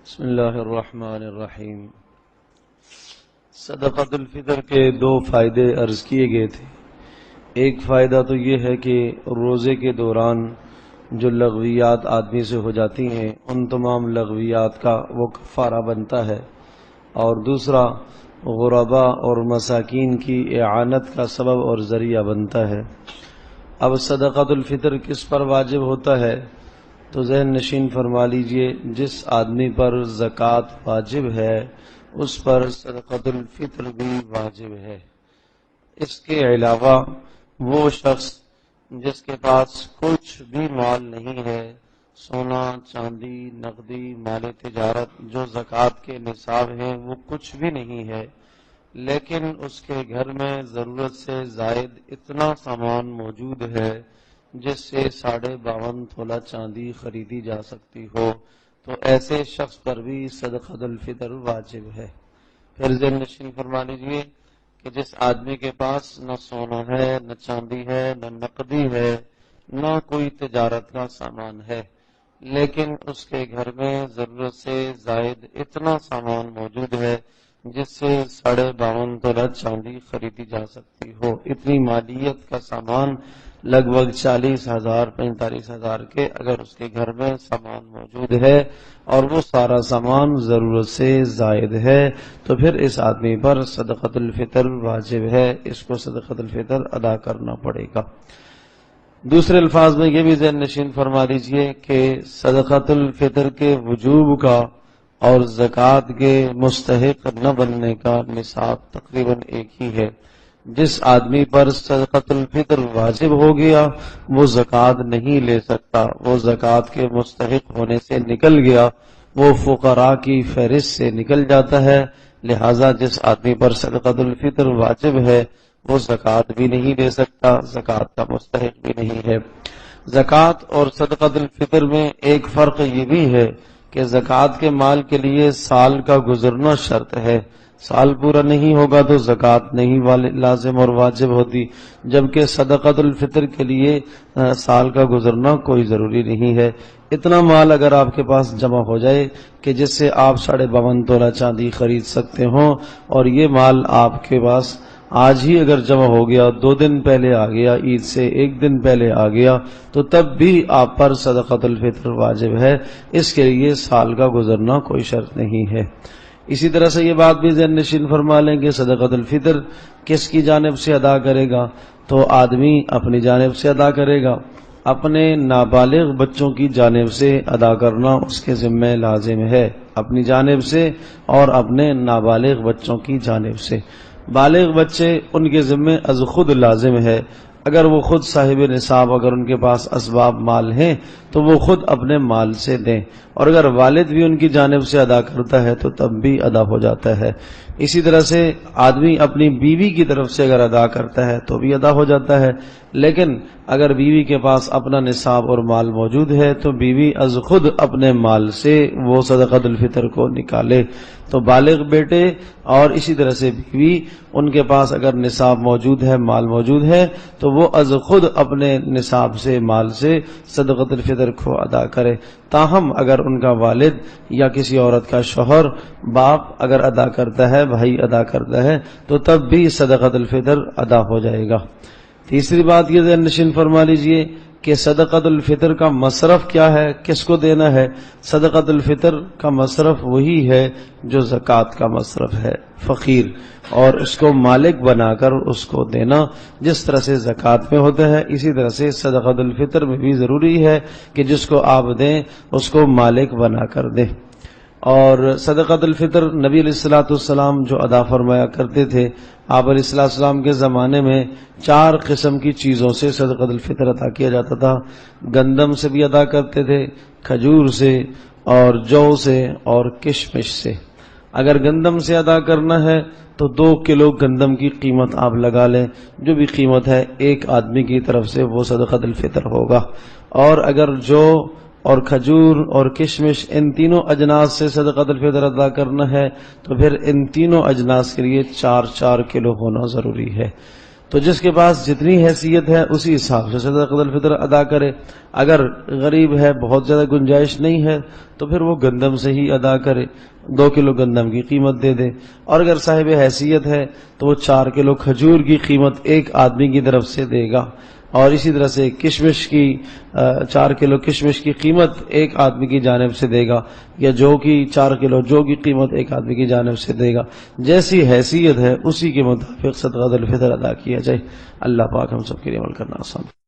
بسم اللہ الرحمن الرحیم۔ صدقۃ الفطر کے دو فائدے عرض کیے گئے تھے۔ ایک فائدہ تو یہ ہے کہ روزے کے دوران جو لغویات آدمی سے ہو جاتی ہیں ان تمام لغویات کا وہ کفارہ بنتا ہے، اور دوسرا غرباء اور مساکین کی اعانت کا سبب اور ذریعہ بنتا ہے۔ اب صدقۃ الفطر کس پر واجب ہوتا ہے تو ذہن نشین فرما لیجئے، جس آدمی پر زکوٰۃ واجب ہے اس پر صدقۃ الفطر بھی واجب ہے۔ اس کے علاوہ وہ شخص جس کے پاس کچھ بھی مال نہیں ہے، سونا چاندی نقدی مال تجارت جو زکوٰۃ کے نصاب ہیں وہ کچھ بھی نہیں ہے، لیکن اس کے گھر میں ضرورت سے زائد اتنا سامان موجود ہے جس سے 52.5 تولہ چاندی خریدی جا سکتی ہو، تو ایسے شخص پر بھی صدقۃ الفطر واجب ہے۔ پھر ذہن نشین فرما لیجیے کہ جس آدمی کے پاس نہ سونا ہے نہ چاندی ہے نہ نقدی ہے نہ کوئی تجارت کا سامان ہے، لیکن اس کے گھر میں ضرورت سے زائد اتنا سامان موجود ہے جس سے 52.5 تولہ چاندی خریدی جا سکتی ہو، اتنی مالیت کا سامان لگ بھگ 40,000-45,000 کے اگر اس کے گھر میں سامان موجود ہے اور وہ سارا سامان ضرورت سے زائد ہے تو پھر اس آدمی پر صدقۃ الفطر واجب ہے، اس کو صدقۃ الفطر ادا کرنا پڑے گا۔ دوسرے الفاظ میں یہ بھی ذہن نشین فرما لیجئے کہ صدقۃ الفطر کے وجوب کا اور زکوٰۃ کے مستحق نہ بننے کا نصاب تقریباً ایک ہی ہے۔ جس آدمی پر صدقۃ الفطر واجب ہو گیا وہ زکوٰۃ نہیں لے سکتا، وہ زکوٰۃ کے مستحق ہونے سے نکل گیا، وہ فقراء کی فہرست سے نکل جاتا ہے، لہذا جس آدمی پر صدقۃ الفطر واجب ہے وہ زکوٰۃ بھی نہیں لے سکتا، زکوٰۃ کا مستحق بھی نہیں ہے۔ زکوٰۃ اور صدقۃ الفطر میں ایک فرق یہ بھی ہے کہ زکوٰۃ کے مال کے لیے سال کا گزرنا شرط ہے، سال پورا نہیں ہوگا تو زکوٰۃ نہیں لازم اور واجب ہوتی، جبکہ صدقۃ الفطر کے لیے سال کا گزرنا کوئی ضروری نہیں ہے۔ اتنا مال اگر آپ کے پاس جمع ہو جائے کہ جس سے آپ 52.5 تولہ چاندی خرید سکتے ہوں، اور یہ مال آپ کے پاس آج ہی اگر جمع ہو گیا، 2 دن پہلے آ گیا، عید سے 1 دن پہلے آ گیا، تو تب بھی آپ پر صدقۃ الفطر واجب ہے، اس کے لیے سال کا گزرنا کوئی شرط نہیں ہے۔ اسی طرح سے یہ بات بھی ذہن نشین فرما لیں کہ صدقۃ الفطر کس کی جانب سے ادا کرے گا تو آدمی اپنی جانب سے ادا کرے گا، اپنے نابالغ بچوں کی جانب سے ادا کرنا اس کے ذمہ لازم ہے، اپنی جانب سے اور اپنے نابالغ بچوں کی جانب سے۔ بالغ بچے ان کے ذمہ از خود لازم ہے، اگر وہ خود صاحب نصاب، اگر ان کے پاس اسباب مال ہیں تو وہ خود اپنے مال سے دیں، اور اگر والد بھی ان کی جانب سے ادا کرتا ہے تو تب بھی ادا ہو جاتا ہے۔ اسی طرح سے آدمی اپنی بیوی کی طرف سے اگر ادا کرتا ہے تو بھی ادا ہو جاتا ہے، لیکن اگر بیوی کے پاس اپنا نصاب اور مال موجود ہے تو بیوی از خود اپنے مال سے وہ صدقۃ الفطر کو نکالے، تو بالغ بیٹے اور اسی طرح سے بیوی ان کے پاس اگر نصاب موجود ہے، مال موجود ہے، تو وہ از خود اپنے نصاب سے مال سے صدقۃ الفطر کو ادا کرے۔ تاہم اگر ان کا والد یا کسی عورت کا شوہر، باپ اگر ادا کرتا ہے، بھائی ادا کرتا ہے، تو تب بھی صدقۃ الفطر ادا ہو جائے گا۔ تیسری بات یہ ذہن نشین فرما لیجئے کہ صدقۃ الفطر کا مصرف کیا ہے، کس کو دینا ہے۔ صدقۃ الفطر کا مصرف وہی ہے جو زکوٰۃ کا مصرف ہے، فقیر، اور اس کو مالک بنا کر اس کو دینا، جس طرح سے زکوٰۃ میں ہوتا ہے اسی طرح سے صدقۃ الفطر میں بھی ضروری ہے کہ جس کو آپ دیں اس کو مالک بنا کر دیں۔ اور صدقۃ الفطر نبی علیہ السلام جو ادا فرمایا کرتے تھے، آپ علیہ السلام کے زمانے میں 4 قسم کی چیزوں سے صدقۃ الفطر ادا کیا جاتا تھا۔ گندم سے بھی ادا کرتے تھے، کھجور سے اور جو سے اور کشمش سے۔ اگر گندم سے ادا کرنا ہے تو 2 کلو گندم کی قیمت آپ لگا لیں، جو بھی قیمت ہے ایک آدمی کی طرف سے وہ صدقۃ الفطر ہوگا۔ اور اگر جو اور کھجور اور کشمش ان تینوں اجناس سے صدقۃ الفطر ادا کرنا ہے تو پھر ان تینوں اجناس کے لیے 4 کلو ہونا ضروری ہے۔ تو جس کے پاس جتنی حیثیت ہے اسی حساب سے صدقۃ الفطر ادا کرے. اگر غریب ہے، بہت زیادہ گنجائش نہیں ہے، تو پھر وہ گندم سے ہی ادا کرے، 2 کلو گندم کی قیمت دے دے. اور اگر صاحب حیثیت ہے تو وہ 4 کلو کھجور کی قیمت ایک آدمی کی طرف سے دے گا. اور اسی طرح سے کشمش کی 4 کلو کشمش کی قیمت ایک آدمی کی جانب سے دے گا، یا جو کی 4 کلو جو کی قیمت ایک آدمی کی جانب سے دے گا. جیسی حیثیت ہے اسی کے مطابق صدقۃ الفطر ادا کیا جائے. اللہ پاک ہم سب کے لیے عمل کرنا آسان.